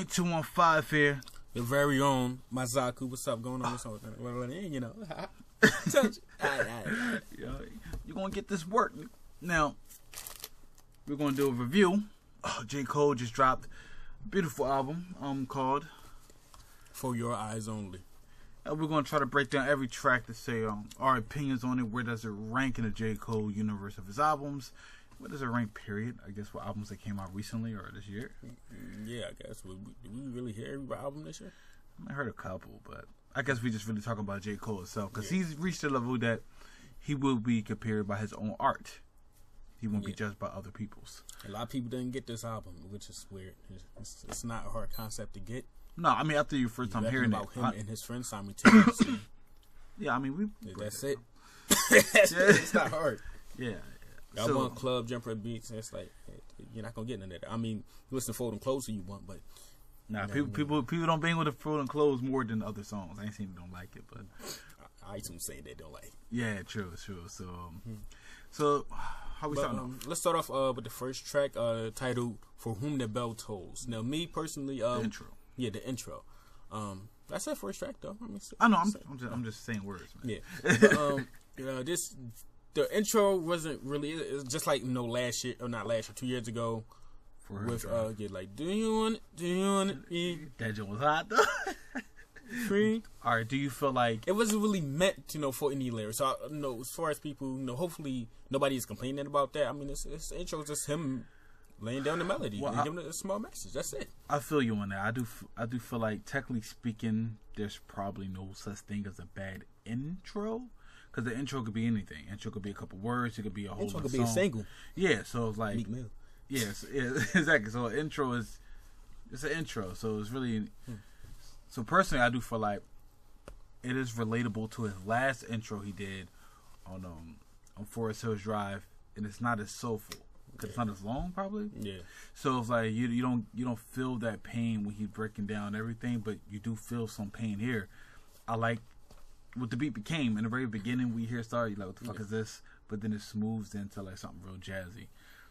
215 here. Your very own MAZAZKU. What's up? Going on? What's up? You know. You're going to get this work. Now, we're going to do a review. J. Cole just dropped a beautiful album called For Your Eyes Only. We're going to try to break down every track to say our opinions on it. Where does it rank in the J. Cole universe of his albums? Where does it rank, period? I guess for albums that came out recently or this year. Yeah, I guess. Did we really hear every album this year? I heard a couple, but I guess we just really talking about J. Cole itself. Because he's reached a level that he will be compared by his own art. He won't be judged by other people's. A lot of people didn't get this album, which is weird. It's not a hard concept to get. No, I mean, after your first time hearing about it. Him and his friends simultaneously. Yeah, I mean, that's it. It's not hard. Yeah. I want club jumper beats, and it's like, you're not going to get none of that. I mean, you listen to Folding Clothes you want, but... Nah, people don't bang with the Folding Clothes more than other songs. I ain't saying they don't like it, but... iTunes saying they don't like it. Yeah, true. So, how we starting off? Let's start off with the first track, titled "For Whom the Bell Tolls." Now, me personally, the intro. Yeah, the intro. That's that first track, though. I know. I'm just saying words, man. Yeah. But, the intro wasn't really. It's just like last year or not last year, 2 years ago. With like, do you want it? That joint was hot though. Free. All right. Do you feel like it wasn't really meant, for any lyrics? So, as far as people, hopefully nobody is complaining about that. I mean, it's intro is just him laying down the melody and giving a small message. That's it. I feel you on that. I do feel like, technically speaking, there's probably no such thing as a bad intro, because the intro could be anything. Intro could be a couple words. It could be a whole. Intro could song. Be a single. Yeah. So it's like. Meek Mill. Yes. Yeah, exactly. So intro is. It's an intro. So it's really. So personally, I do feel like it is relatable to his last intro he did on Forest Hills Drive, and it's not as soulful because it's not as long, probably. Yeah. So it's like you don't feel that pain when he's breaking down everything, but you do feel some pain here. I like what the beat became in the very beginning. We hear start, you're like, what the fuck is this? But then it smooths into like something real jazzy.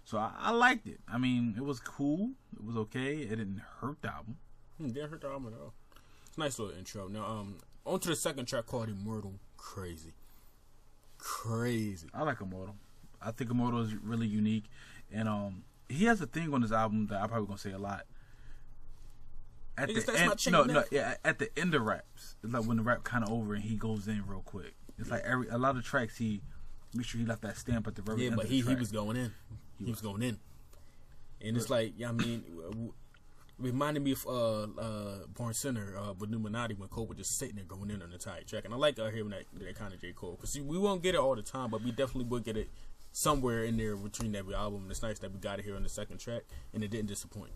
So I liked it. I mean, it was cool. It was okay. It didn't hurt the album. It didn't hurt the album at all. Nice little intro. Now, on to the second track called Immortal. Crazy. I like Immortal. I think Immortal is really unique. And he has a thing on his album that I'm probably going to say a lot. At the end of raps. It's like when the rap kind of over and he goes in real quick. It's like a lot of tracks he make sure he left that stamp at the very end of the track. He was going in. He was going in. And it's like, I mean... reminded me of Born Sinner with Illuminati when Cole was just sitting there going in on the entire track. And I like hearing that kind of J. Cole. Because we won't get it all the time, but we definitely will get it somewhere in there between every album. And it's nice that we got it here on the second track, and it didn't disappoint.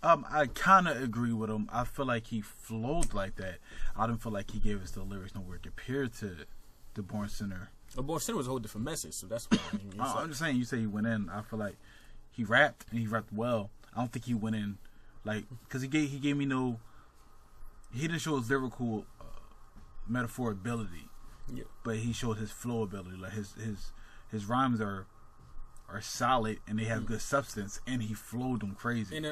I kind of agree with him. I feel like he flowed like that. I didn't feel like he gave us the lyrics nowhere compared to the Born Sinner. Born Sinner was a whole different message, so that's why. I'm just saying, you say he went in. I feel like he rapped, and he rapped well. I don't think he went in. Like, because he gave me no, he didn't show his lyrical metaphor ability, but he showed his flow ability. Like his rhymes are solid and they have good substance, and he flowed them crazy. And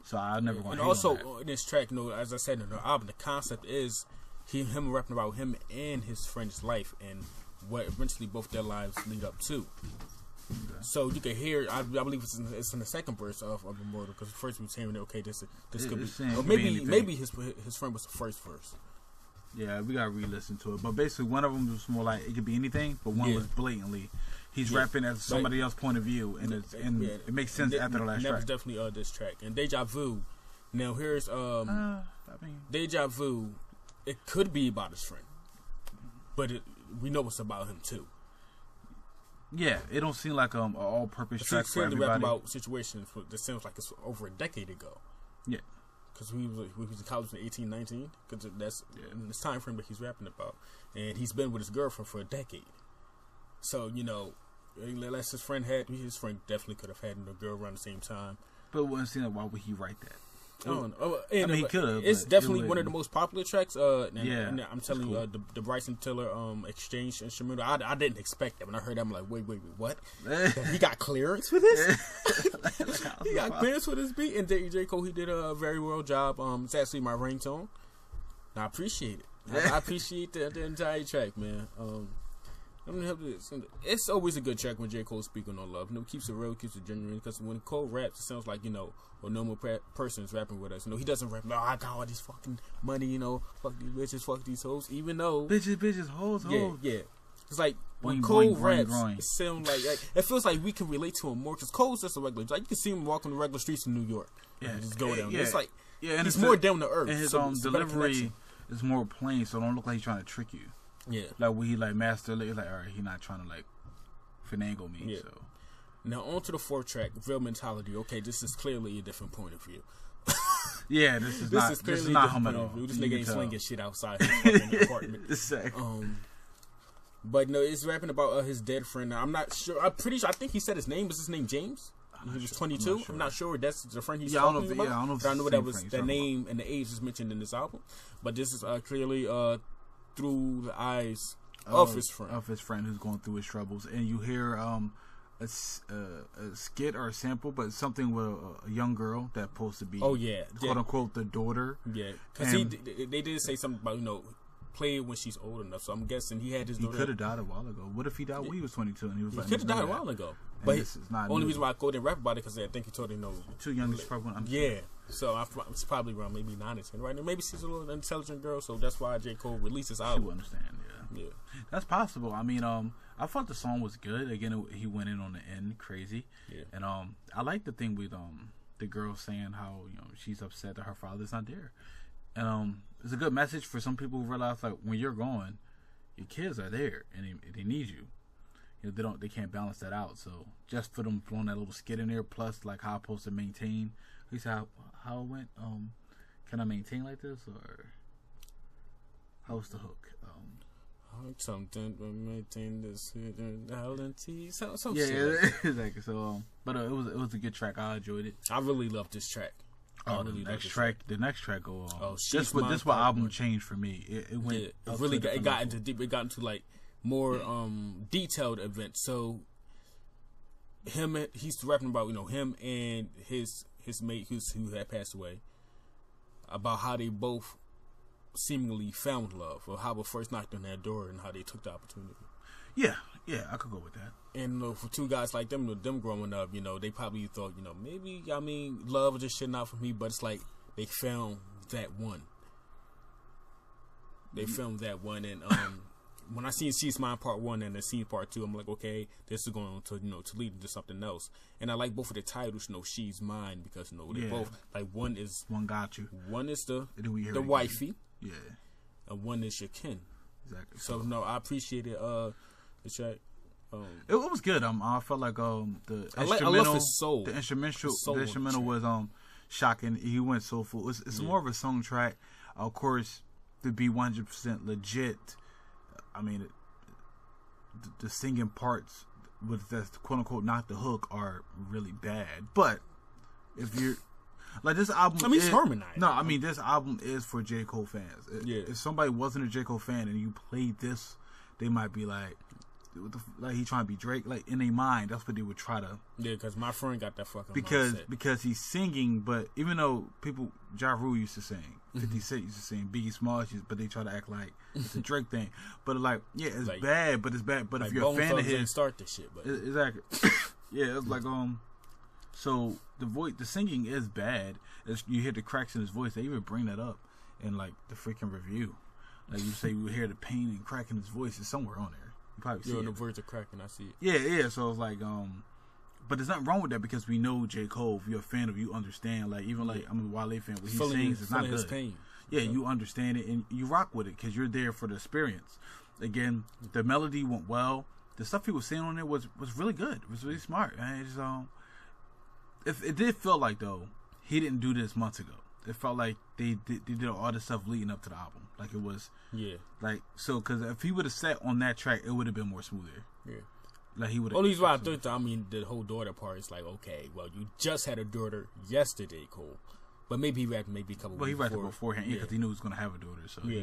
so I never want to. And also in this track, as I said in the album, the concept is him rapping about him and his friend's life and what eventually both their lives lead up to. Okay. So you can hear, I believe it's in the second verse of Immortal, because first we was hearing, okay, this could be, or maybe his friend was the first verse. Yeah, we gotta re-listen to it. But basically, one of them was more like it could be anything, but one was blatantly he's rapping as somebody else's point of view, and it makes sense after the last track. That was definitely this track. And Deja Vu. Now here's Deja Vu. It could be about his friend, but we know it's about him too. Yeah, it don't seem like an all-purpose track for everybody. Rap about situations that seems like it's over a decade ago. Yeah, because we was in college in 18, 19. Because that's in this time frame that he's rapping about, and he's been with his girlfriend for a decade. So unless his friend definitely could have had a girl around the same time. But it wasn't seem like, why would he write that? I don't know. And I mean, he could have. It's definitely one of the most popular tracks. And I'm telling cool. you, the Bryson Tiller exchange instrumental. I didn't expect that when I heard that. I'm like, wait, what? He got clearance for this? He got clearance for this beat. And J. Cole, he did a very well job. It's actually my ringtone. I appreciate it. I appreciate the entire track, man. It's always a good track when J. Cole speaking on love. Keeps it real, keeps it genuine. Because when Cole raps, it sounds like a normal person is rapping with us. He doesn't rap. I got all this fucking money. Fuck these bitches, fuck these hoes. Even though bitches, hoes. Yeah. It's like when Boing, Cole boing, raps, boing. it sounds like it feels like we can relate to him more because Cole's just a regular. Like you can see him walking the regular streets in New York. Yeah, just go down. Yeah. It's like and he's more down to earth. And his delivery is more plain, so it don't look like he's trying to trick you. Yeah, like when he master, like all right, he not trying to finagle me. Yeah. So now on to the fourth track, Real Mentality. Okay, this is clearly a different point of view. Yeah, this is not him at all. This nigga ain't slinging shit outside his fucking apartment. Exactly. But no, it's rapping about his dead friend. I'm not sure. I'm pretty sure. I think he said his name. Was his name James? He was 22. I'm not sure. That's the friend he's talking about. Yeah, I don't know. If I know that was the name and the age is mentioned in this album. But this is clearly through the eyes of his friend. Of his friend who's going through his troubles. And you hear a skit or a sample, but something with a young girl that's supposed to be, quote unquote, the daughter. Yeah, because they did say something about play it when she's old enough. So I'm guessing he had his daughter. He could have died a while ago. What if he died when he was 22 and he was he could have died a while ago? But this is not only reason why I go there and rap about it because I think he told him too young to probably. So it's probably around maybe 9 or 10 right now. Maybe she's a little intelligent girl, so that's why J. Cole released this album. She would understand. Yeah, that's possible. I mean, I thought the song was good. Again, he went in on the end crazy. Yeah, and I like the thing with the girl saying how she's upset that her father's not there, and it's a good message for some people who realize when you're gone, your kids are there and they need you. They can't balance that out. So just for them throwing that little skit in there, plus how I'm supposed to maintain. He said how it went. Can I maintain like this or how's the hook? Something to maintain this some yeah, shit. Exactly. So, but it was a good track. I enjoyed it. I really love this track. The next track go on. Oh, this what album changed for me. It went. It really it got into deep. It got into more detailed events. So he's rapping about him and his mate who had passed away, about how they both seemingly found love, or how it first knocked on that door and how they took the opportunity. Yeah, I could go with that. And for two guys like them growing up, they probably thought, maybe love is just shit out for me, but it's like they found that one. They found that one, and when I seen She's Mine Part 1 and the Scene Part 2, I'm like, okay, this is going to to lead into something else. And I like both of the titles, She's Mine, because they both one got you. One is the wifey. Yeah. And one is your kin. Exactly. So I appreciate it. The track. It was good. I felt like the instrumental. I love his soul. The instrumental was shocking. He went soulful. It's more of a song track. Of course, to be 100% legit. I mean, the singing parts with that quote unquote not the hook are really bad. But if you're this album, it's harmonized. No, this album is for J. Cole fans. If somebody wasn't a J. Cole fan and you played this, they might be like, he trying to be Drake. In their mind, that's what they would try to. Yeah, because my friend got that fucking because he's singing, but even though people, Ja Rule used to sing, 50 Cent used to sing, Biggie Smalls, but they try to act like it's a Drake thing. But it's bad, but it's bad. But if you're a fan of his, start this shit. But exactly, yeah, it's so the singing is bad. You hear the cracks in his voice. They even bring that up in the freaking review. You say you hear the pain and crack in his voice. It's somewhere on there. You probably see it. The words are cracking. I see it. Yeah. So it's but there's nothing wrong with that because we know J. Cole. If you're a fan of, you understand. I'm a Wale fan. When he sings, it's not good. His pain. Yeah, you understand it and you rock with it because you're there for the experience. Again, the melody went well. The stuff he was saying on there was really good. It was really smart. And it did feel like though he didn't do this months ago. It felt like they did all this stuff leading up to the album. It was because if he would have sat on that track, it would have been more smoother. Yeah, he would. Only reason why I think the whole daughter part is okay. Well, you just had a daughter yesterday, Cole. But maybe he rapped maybe a couple. Well, he weeks rapped beforehand, because he knew he was gonna have a daughter, so Yeah.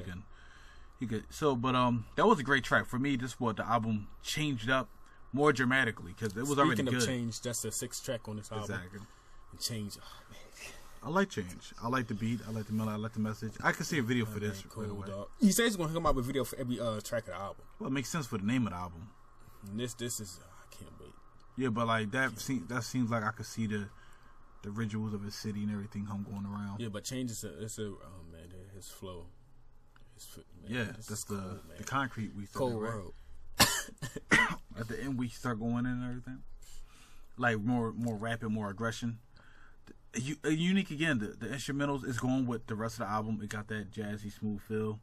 he could. So, but that was a great track for me. This what the album changed up more dramatically because it was already good. Speaking of change, that's the 6th track on this album. Exactly. And change. Oh man. I like change. I like the beat. I like the melody. I like the message. I could see a video for this. Cool, right away. dog. He says he's gonna come out with a video for every track of the album. Well, it makes sense for the name of the album. And this is I can't wait. Yeah, but like that seems like I could see the rituals of his city and everything him going around. Yeah, but change is oh man, his flow. Man, that's the concrete we said. Cold world. At the end we start going in and everything. Like more rapid, more aggression. Unique again. The instrumentals is going with the rest of the album. It got that jazzy, smooth feel,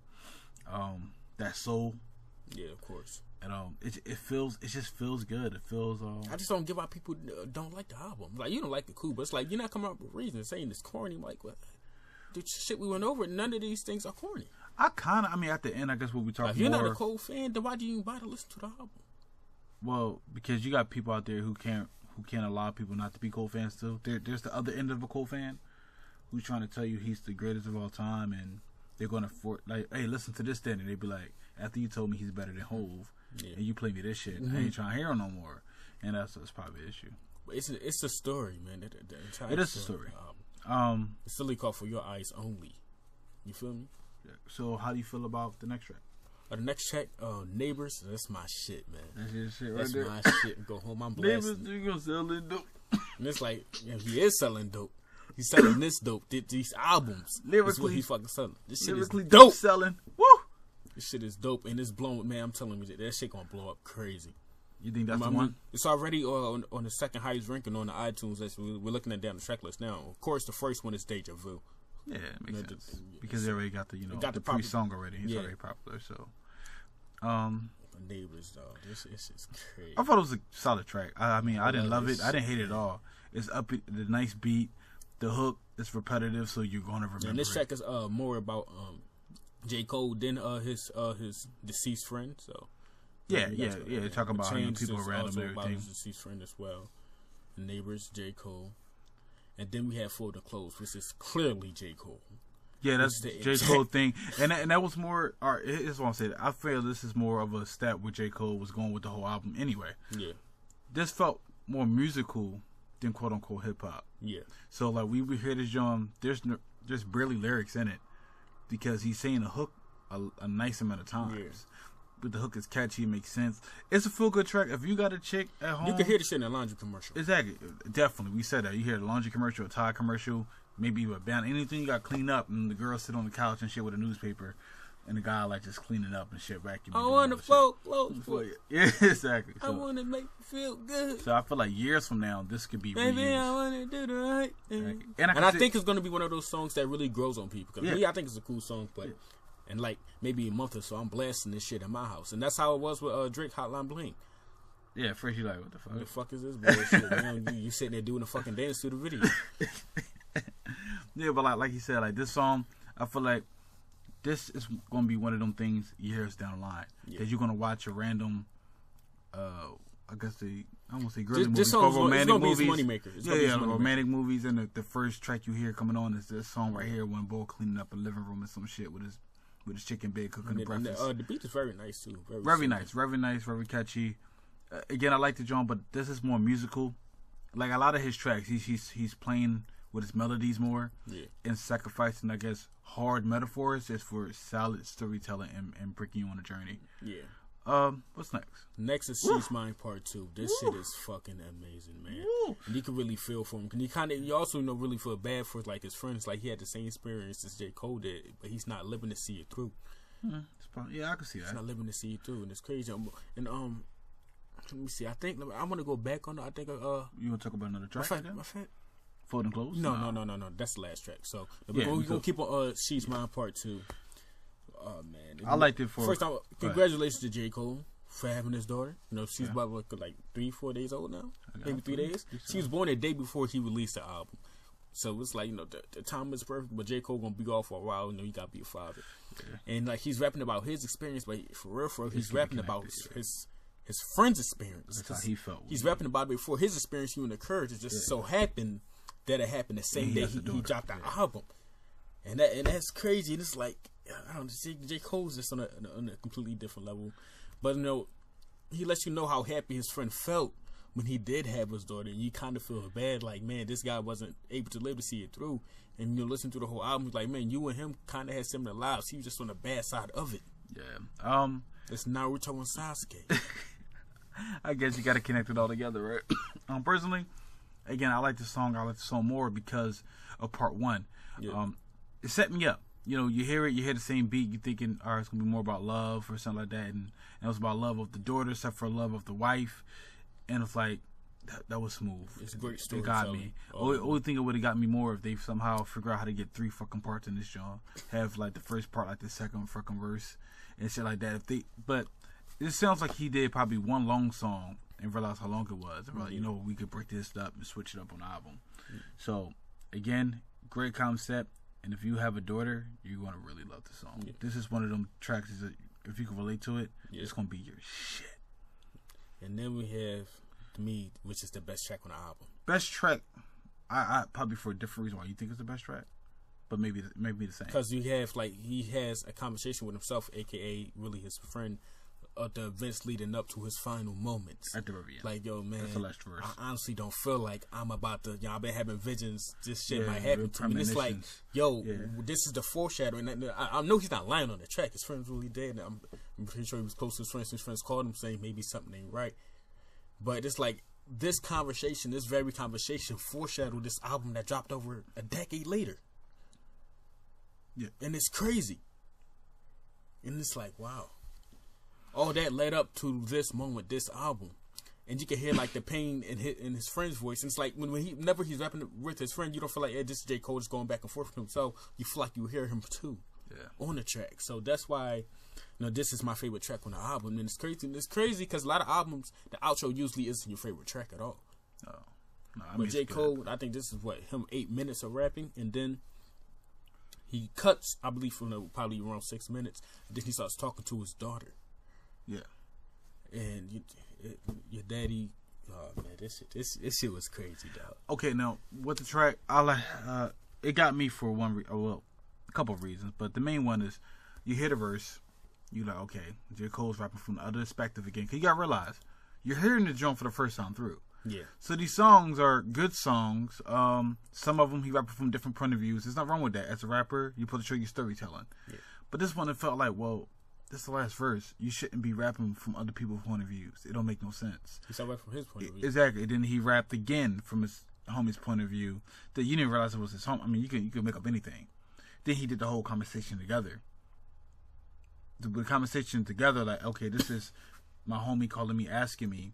that soul. Yeah, of course. And it just feels good. It feels. I just don't get why people don't like the album. Like you don't like the cool, but it's like you're not coming up with reasons saying it's corny. Like what? The shit we went over. None of these things are corny. I mean, at the end, I guess what we talking. If you're not a Cole fan, then why do you even bother listen to the album? Well, because you got people out there who can't allow people not to be Cole fans too. There's the other end of a Cole fan who's trying to tell you he's the greatest of all time, and they're gonna hey, listen to this then, and they be like, after you told me he's better than Hove, and you play me this shit, I ain't trying to hear him no more, and that's probably the issue. But it's a story, man. The entire it is a story. It's silly called For Your Eyes Only. You feel me? Yeah. So how do you feel about the next track? The next track, Neighbors. That's my shit, man. That's your shit right that's there. That's my shit. And go home. I'm blasting. Neighbors, you gonna sell it dope? And it's like, he is selling dope. He's selling this dope. These albums. Lyrically, is what he fucking selling. This shit lyrically is dope. Selling. Woo! This shit is dope, and it's blowing. Man, I'm telling you, that shit gonna blow up crazy. You think that's the one? It's already on the second highest ranking on the iTunes list. We're looking at down the track list now. Of course, the first one is Deja Vu. Yeah, it makes sense. Because they already got the pre-song already. It's already popular, so. Neighbors, dog. This is crazy. I thought it was a solid track. I mean, I didn't love it. I didn't hate it at all. It's the nice beat. The hook is repetitive, so you're gonna remember. And this track is more about J. Cole than his deceased friend. So yeah. Talking about people around him and about everything. his deceased friend as well. Neighbors, J. Cole, and then we have For the Clothes, which is clearly J. Cole. Yeah, that's the J. Cole thing, and that was more. Here's what I'm saying. I feel this is more of a step where J. Cole was going with the whole album anyway. Yeah, this felt more musical than quote unquote hip hop. Yeah. So like we would hear this John. There's barely lyrics in it because he's saying a hook a nice amount of times. Yeah. But the hook is catchy, it makes sense. It's a feel good track. If you got a chick at home, you can hear the shit in a laundry commercial. Exactly, definitely. We said that you hear the laundry commercial, a Tide commercial. Maybe a band, anything you got clean up, and the girl sit on the couch and shit with a newspaper, and the guy like just cleaning up and shit, vacuuming. I want to float. Yeah, exactly. I want to make you feel good. So I feel like years from now, this could be Baby, reused. I want to do the right thing. And I think it's going to be one of those songs that really grows on people. Because I think it's a cool song, but in like maybe a month or so, I'm blasting this shit in my house, and that's how it was with Drake Hotline Bling. Yeah, first you like, what the fuck? What the fuck is this bullshit, man? You sitting there doing a fucking dance to the video. Yeah, but like you said, like this song, I feel like this is gonna be one of them things years down the line because you're gonna watch a random, I guess I won't say girly movies, but romantic movies. Romantic movies, and the first track you hear coming on is this song right here, when Bo cleaning up a living room and some shit with his chicken bed cooking the breakfast. The beat is very nice too. Very nice, very catchy. Again, I like the genre, but this is more musical. Like a lot of his tracks, he's playing with his melodies more, and sacrificing, I guess, hard metaphors just for solid storytelling and breaking you on a journey. Yeah. What's next? Next is She's Mine Part 2. This shit is fucking amazing, man. And you can really feel for him. And you also really feel bad for like his friends. Like he had the same experience as J. Cole did, but he's not living to see it through. Yeah, I can see that. He's not living to see it through, and it's crazy. And let me see. I think I want to go back on. I think you want to talk about another track? My fact. Folding Clothes? No. That's the last track. So we're gonna keep on She's Mine Part 2. Oh man, I liked it for. First time, congratulations to J. Cole for having his daughter. You know, she's about like 3-4 days old now, maybe 3 days. She was born a day before he released the album. So it's like, the time is perfect, but J. Cole gonna be off for a while. You gotta be a father, and like he's rapping about his experience, but for real, he's rapping about his friend's experience. That's how he felt. He's rapping about it before his experience even occurred. It just so happened that it happened the same day he dropped the album, and that's crazy. And it's like, I don't know, J. Cole's just on a completely different level, but you know, he lets you know how happy his friend felt when he did have his daughter. And you kind of feel bad, like, man, this guy wasn't able to live to see it through. And you listen to the whole album, like, man, you and him kind of had similar lives. He was just on the bad side of it. Yeah. It's Naruto and Sasuke. I guess you got to connect it all together, right? Personally, again, I like the song more because of part one. Yeah. It set me up. You know, you hear the same beat, you're thinking, all right, it's gonna be more about love or something like that, and it was about love of the daughter, except for love of the wife, and it's like that was smooth. It's a great story. It got me. Only thing it would have got me more if they somehow figure out how to get 3 fucking parts in this genre. Have like the first part, like the second fucking verse, and shit like that. But it sounds like he did probably one long song and realized how long it was. And you know, we could break this up and switch it up on the album. So again, great concept. And if you have a daughter, you're going to really love the song. Yeah. This is one of them tracks that if you can relate to it, it's going to be your shit. And then we have Me, which is the best track on the album. Best track, I probably for a different reason why you think it's the best track, but maybe the same. Because you have, like, he has a conversation with himself, a.k.a. really his friend, the events leading up to his final moments. At the very end. Like, yo, man, that's the last verse. I honestly don't feel like I'm about to, you know, I've been having visions, this shit might happen to me. And it's like, yo, this is the foreshadowing. I know he's not lying on the track. His friend's really dead. I'm pretty sure he was close to his friends. His friends called him saying maybe something ain't right. But it's like, this very conversation foreshadowed this album that dropped over a decade later. Yeah. And it's crazy. And it's like, wow. All that led up to this moment, this album, and you can hear like the pain in his friend's voice. And it's like whenever he's rapping with his friend, you don't feel like, hey, this is J. Cole just going back and forth with himself. You feel like you hear him too, on the track. So that's why, you know, this is my favorite track on the album. And it's crazy. It's crazy because a lot of albums, the outro usually isn't your favorite track at all. No, but J. Cole, I think this is him 8 minutes of rapping, and then he cuts, I believe, from probably around 6 minutes, and then he starts talking to his daughter. Yeah, and your daddy, oh man, this shit was crazy, dog. Okay, now with the track, it got me for a couple of reasons, but the main one is you hear the verse, you like, okay, J. Cole's rapping from the other perspective again, because you gotta realize you're hearing the joint for the first time through. Yeah. So these songs are good songs. Some of them he rapping from different point of views. There's nothing wrong with that. As a rapper, you're supposed to show your storytelling. Yeah. But this one, it felt like, well, this is the last verse. You shouldn't be rapping from other people's point of views. It don't make no sense. He started rapping from his point of view. Exactly. Then he rapped again from his homie's point of view. That you didn't realize it was his home. I mean, you can make up anything. Then he did the whole conversation together. The conversation together, like, okay, this is my homie calling me, asking me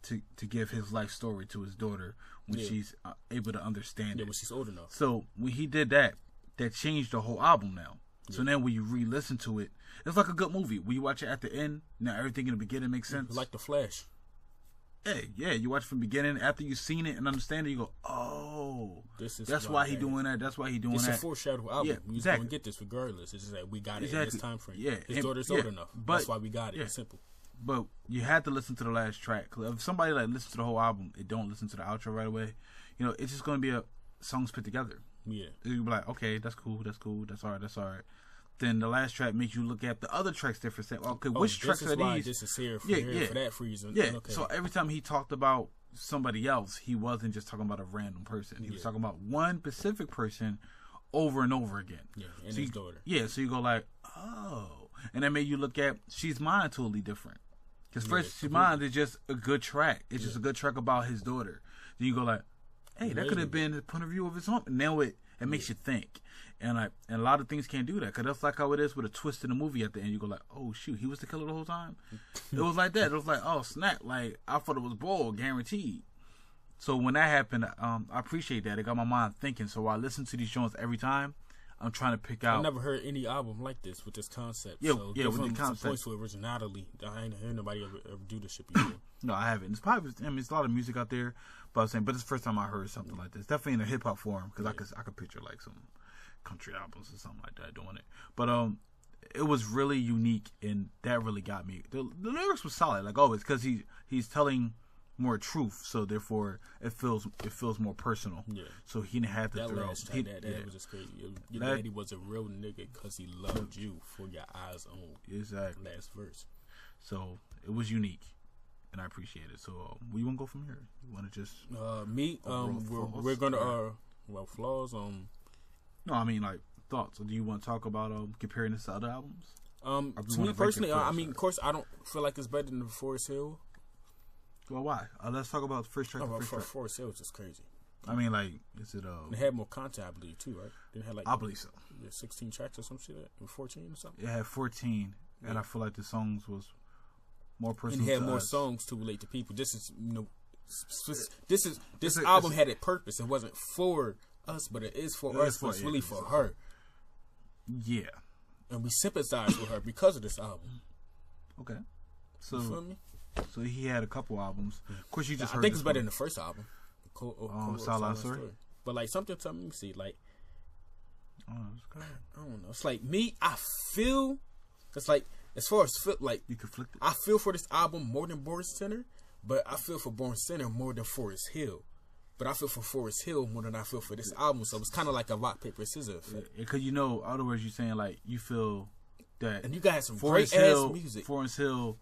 to give his life story to his daughter when she's able to understand it. Yeah, when she's old enough. So when he did that changed the whole album now. So now when you re-listen to it, it's like a good movie. When you watch it at the end, now everything in the beginning makes sense. Like The Flash. Yeah, you watch it from the beginning. After you've seen it and understand it, you go, oh, that's why he doing that. That's why he doing that. It's a foreshadow album. Yeah, we exactly. going to get this regardless. It's just like we got it in this time frame. Yeah. His daughter's old enough. That's why we got it. It's simple. But you had to listen to the last track. Cause if somebody like listens to the whole album, it don't listen to the outro right away, you know, it's just going to be a songs put together. Yeah. You'll be like, okay, that's cool, that's all right. Then the last track makes you look at the other tracks different. Say, okay, which tracks are these? This is here for that reason. Yeah. Okay. So every time he talked about somebody else, he wasn't just talking about a random person. He was talking about one specific person over and over again. Yeah, and his daughter. Yeah, so you go like, oh. And that made you look at She's Mine totally different. Because first, She's Mine is just a good track. It's just a good track about his daughter. Then you go like, hey, that could have been the point of view of his home. And now it makes you think. And a lot of things can't do that. Because that's like how it is with a twist in the movie at the end. You go like, oh, shoot, he was the killer the whole time? It was like that. It was like, oh, snap. Like, I thought it was Bull, guaranteed. So when that happened, I appreciate that. It got my mind thinking. So I listen to these joints every time. I'm trying to pick out. I've never heard any album like this with this concept. Yeah, so with the concept. Some points for originality. I ain't heard nobody ever do this shit before. No, I haven't. It's probably, it's a lot of music out there, but it's the first time I heard something like this. Definitely in a hip hop form, because I could picture like some country albums or something like that doing it. But it was really unique, and that really got me. The lyrics were solid, like always, because he's telling more truth. So therefore, it feels more personal. Yeah. So he didn't have to that throw. Last track, that was just crazy. Your daddy was a real nigga because he loved you for your eyes on. Exactly. Last verse. So it was unique, and I appreciate it. So where you want to go from here? You want to just me? We're gonna flaws. No, I mean like thoughts. Or do you want to talk about comparing this to other albums? To me personally, I mean, of course, I don't feel like it's better than Forest Hill. Well, why? Let's talk about the first track. Forest Hill was just crazy. I mean, like, is it? They had more content, I believe, too, right? They had like I believe so. 16 tracks or some shit, or 14 or something. It had 14, and I feel like the songs was more personal. And it had more songs to relate to people. This is, this album had a purpose. It wasn't for us, but it is for us. But it's really for her. Yeah. And we sympathize with her because of this album. Okay. So, you feel me? So he had a couple albums. Of course, you just heard. I think it's better than the first album. Solid Story. But like something to me, see, like, I don't know. It's like me. I feel. It's like as far as like you conflicted. I feel for this album more than Born Center, but I feel for Born Center more than Forest Hill. But I feel for Forest Hill more than I feel for this album. So it's kind of like a rock paper scissors effect. Because in other words, you're saying like you feel that. And you guys some great ass music. Forest Hill.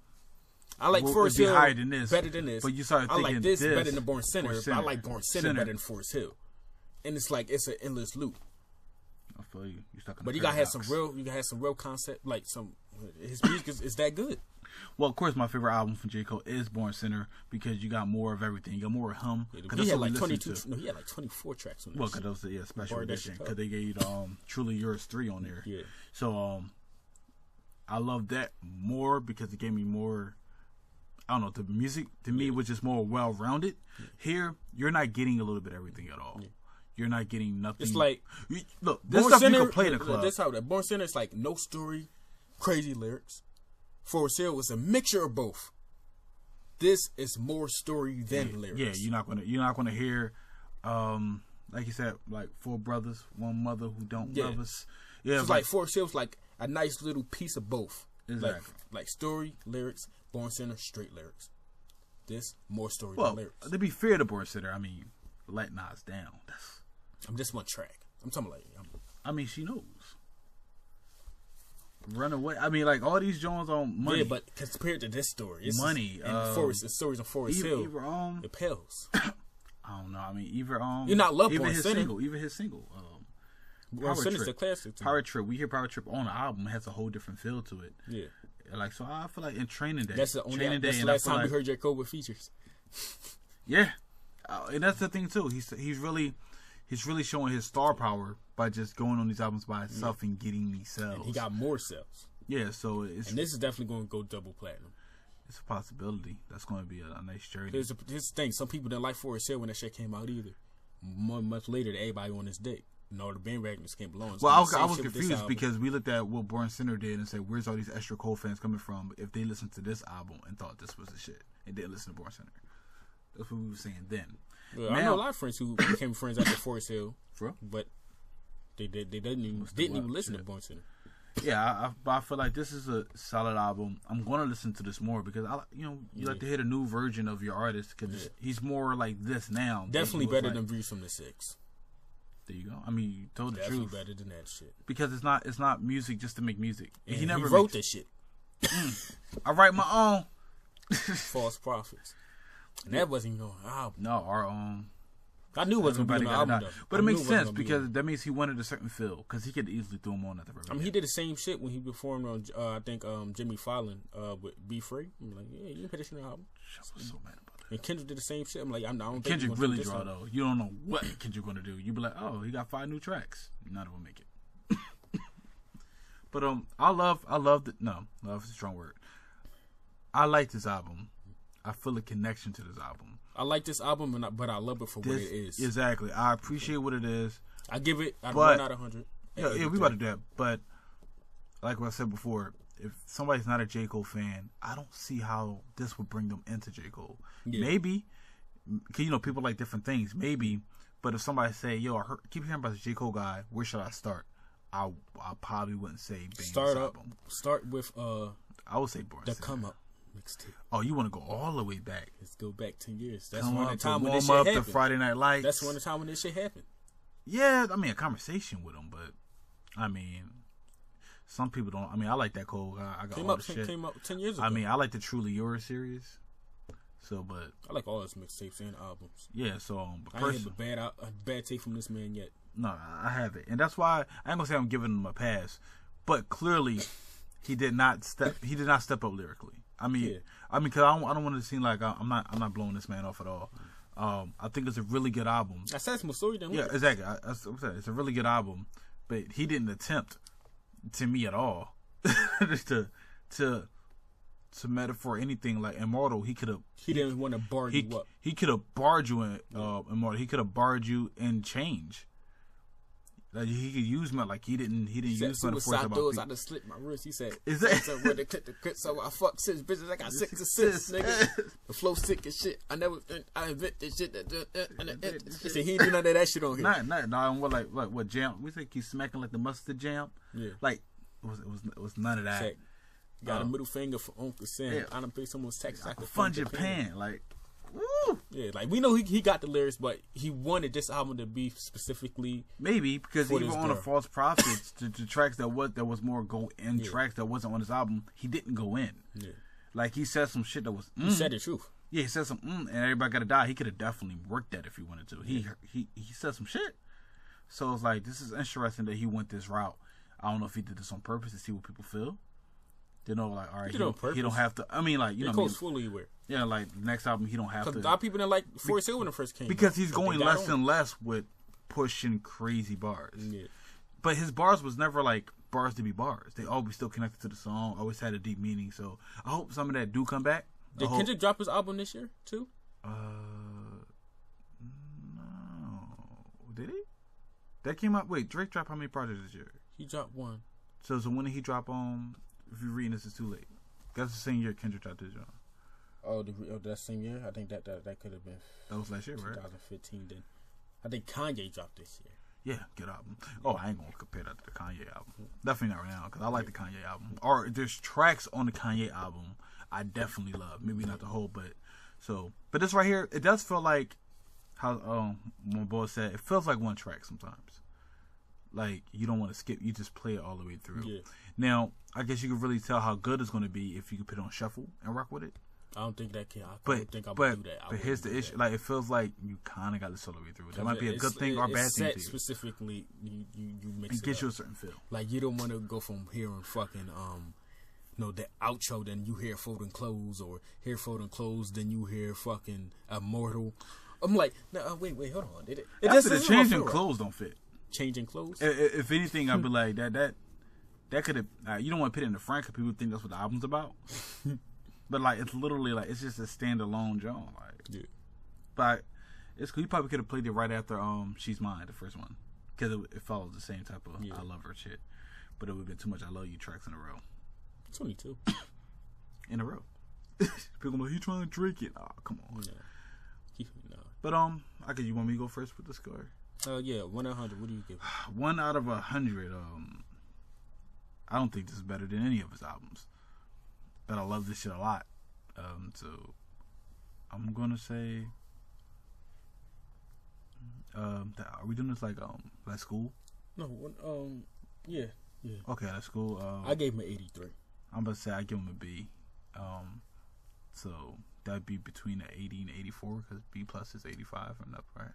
I like Forest Hill higher than this, better than this. But you started thinking I like this better than Born Center. But I like Born Center better than Forest Hill. And it's like it's an endless loop. I feel you. You're stuck in but you gotta have some real concept. Like his music is that good. Well, of course, my favorite album from J. Cole is Born Center because you got more of everything. You got more of him. He had like 22. No, he had like 24 tracks on this. Well, because that was special edition. Because they gave you the Truly Yours 3 on there. Yeah. So I love that more because it gave me more. I don't know. The music to me was just more well rounded. Yeah. Here, you're not getting a little bit of everything at all. Yeah. You're not getting nothing. It's like look, this stuff you can play in the club. This how that Born Center is like no story, crazy lyrics. Forest Hill was a mixture of both. This is more story than lyrics. Yeah, you're not gonna hear, like you said, like 4 brothers, 1 mother who don't love us. Yeah, it's like Forest Hill's like a nice little piece of both. Exactly. Like story, lyrics. Born Center, straight lyrics. This more story than lyrics. To be fair to Born Center, I mean, let Nas down. I'm just one track. I'm talking like. I mean, she knows. Run away. I mean, like all these Jones on money. Yeah, but compared to this story, it's money and the stories of Forest Hill, it pales. I don't know. I mean, you're not love even Born his Center. single, even his single. Born Center's a classic. Power Trip. We hear Power Trip on the album. It has a whole different feel to it. Yeah. Like so, I feel like in Training Day. That's the last time we heard J. Cole with features. Yeah, and that's the thing too. He's really showing his star power by just going on these albums by himself and getting these sales. And he got more sales. Yeah, so and this is definitely going to go double platinum. It's a possibility. That's going to be a nice journey. Here's the thing: some people didn't like Forest Hill when that shit came out either. Much later, everybody on his dick. No, the bandwagons came along. Well, I was confused because we looked at what Born Center did and said, "Where's all these extra Cole fans coming from?" If they listened to this album and thought this was the shit and didn't listen to Born Center, that's what we were saying then. Well, I know a lot of friends who became friends after Forest Hill, for? But they didn't even listen to Born Center. Yeah, I feel like this is a solid album. I'm going to listen to this more because you like to hear a new version of your artist because he's more like this now. Definitely better than Views from the Six. There you go. I mean, you told the truth. Better than that shit. Because it's not music just to make music. And he never wrote this shit. I write my own. False Prophets. And that wasn't even an album. No, our own. I knew it wasn't going to be an album, though. But it makes sense because that means he wanted a certain feel. Because he could easily throw him on at the very he did the same shit when he performed on, I think, Jimmy Fallon with Be Free. I'm like, yeah, you can put this in the album. I was so mad about that. And Kendrick did the same shit. I'm like, I don't think Kendrick really draw, though. You don't know what Kendrick going to do. You be like, oh, he got 5 new tracks. None of them make it. But love is a strong word. I like this album. I feel a connection to this album. I like this album, but I love it for what it is. Exactly. I appreciate what it is. I give it 1 out of 100. Yeah, we about to do that. But like what I said before, if somebody's not a J. Cole fan, I don't see how this would bring them into J. Cole. Yeah. Maybe, because people like different things. Maybe, but if somebody say, "Yo, I keep hearing about this J. Cole guy. Where should I start?" I probably wouldn't say Bang Start with I would say Born The Center. Come Up. mixtape. Oh, you want to go all the way back? Let's go back 10 years. That's Come when the up time to when this warm shit up happened. the Friday Night Lights. That's when the time when this shit happened. Yeah, I mean a conversation with him, but I mean, some people don't. I mean, I like that Cole guy. I got all the shit. Came out 10 years ago. I mean, I like the Truly Yours series. So, but I like all his mixtapes and albums. Yeah, so I ain't have a bad take from this man yet. No, I have it, and that's why I ain't gonna say I'm giving him a pass, but clearly he did not step up lyrically. I mean, because I don't want to seem like I'm not blowing this man off at all. I think it's a really good album. I said some story. Then exactly. It's a really good album, but he didn't attempt, to me at all, to metaphor anything like Immortal. He didn't want to bar you up. He could have barred you in Immortal. He could have barred you in Change. Like he could use he didn't use metaphors about people. I just slit my wrist. He said, "Is that so when they clip the crit? So I fuck 6 bitches. I got 6 assists, nigga. The flow sick as shit. I invented shit. He said he didn't do none of that shit on here. Nah. What jam? We think he's smacking like the mustard jam. Yeah. Like it was none of that. Check. Got a middle finger for Uncle Sam. Yeah. I done paid someone's taxes. I could fund your pan. Like, woo. Yeah, like we know he got the lyrics, but he wanted this album to be specifically maybe because even on a False Prophets, the tracks that was more go in tracks that wasn't on his album, he didn't go in. Yeah. Like he said some shit that was. He said the truth. Yeah, he said some and everybody got to die. He could have definitely worked that if he wanted to. Yeah. He said some shit. So it's like this is interesting that he went this route. I don't know if he did this on purpose to see what people feel. They know, like, all right, he don't have to. I mean, like, you know, fully aware. Yeah, like the next album, he don't have to. Because a lot of people didn't like Forest Hill when it first came. Because he's going less and less with pushing crazy bars. Yeah. But his bars was never like bars to be bars. They always still connected to the song. Always had a deep meaning. So I hope some of that do come back. Did Kendrick drop his album this year too? No. Did he? That came out. Wait, Drake dropped how many projects this year? He dropped one. So when did he drop If you're reading this, it's too late. That's the same year Kendrick dropped his joint. Oh, that same year? I think that could have been. That was last year, right? 2015. Then I think Kanye dropped this year. Yeah, good album. Oh, I ain't gonna compare that to the Kanye album. Definitely not right now because I like the Kanye album. Or there's tracks on the Kanye album I definitely love. Maybe not the whole, but this right here, it does feel like how my boy said. It feels like one track sometimes. Like you don't want to skip. You just play it all the way through. Yeah. Now, I guess you can really tell how good it's going to be if you can put it on shuffle and rock with it. I don't think that can. I don't think I would do that. But here's the issue: like it feels like you kind of got this all the way through. That might be a good thing or bad thing to you. Specifically, you mix it gets you a certain feel. Like you don't want to go from hearing fucking the outro, then you hear Folding Clothes, or hear Folding Clothes, then you hear fucking Immortal. I'm like, no, wait, hold on. After the changing clothes don't fit. Changing clothes. If anything, I'd be like that could have. You don't want to put it in the front because people think that's what the album's about. But like it's literally like it's just a standalone joint. Like, yeah. But it's cool. You probably could have played it right after She's Mine, the first one, because it follows the same type of I love her shit. But it would have been too much I love you tracks in a row. 22 in a row. People like, he trying to drink it. Oh, come on. No. But I guess you want me to go first with the score? Yeah, 1 out of 100. What do you give? 1 out of 100. I don't think this is better than any of his albums, but I love this shit a lot. So I'm gonna say, are we doing this like school? No, yeah. Okay, that's cool. I gave him an 83. I'm gonna say I give him a B. So that'd be between an 80 and 84 because B plus is 85 and up, right?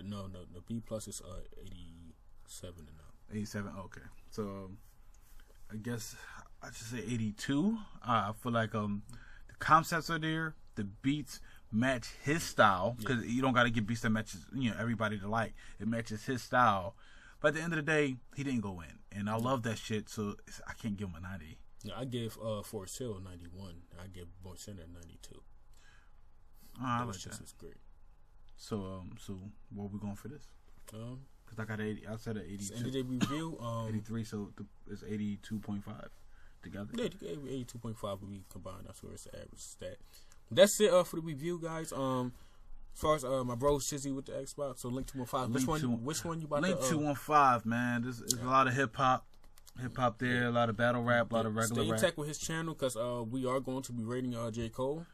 No, the B plus is 87 and up. 87. Okay, so I guess I should say 82. I feel like the concepts are there, the beats match his style because you don't got to get beats that matches everybody to like. It matches his style, but at the end of the day, he didn't go in, and I love that shit. So I can't give him a 90. Yeah, I gave Forest Hill 91. I give Born Center 92. I like that. Was great. So what are we going for this? Because I got 80. I said 82. End of the review. 83. So it's 82.5 together. Yeah, 82.5 we combined. That's where it's the average stat. That's it for the review, guys. As far as my bro Shizzy with the Xbox, so Link 215. Which one you about Link to? Link 215, man. There's a lot of hip hop. Hip hop there, a lot of battle rap, a lot of regular rap. rap. Stay in touch with his channel because we are going to be rating J. Cole.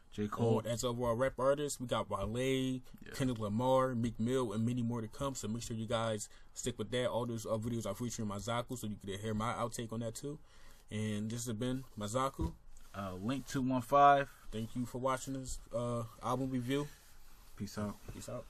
As of our rap artists, we got Wale, Kendrick Lamar, Meek Mill, and many more to come. So make sure you guys stick with that. All those videos are featuring MAZAZKU, so you can hear my outtake on that too. And this has been MAZAZKU. Link 215. Thank you for watching this album review. Peace out. Peace out.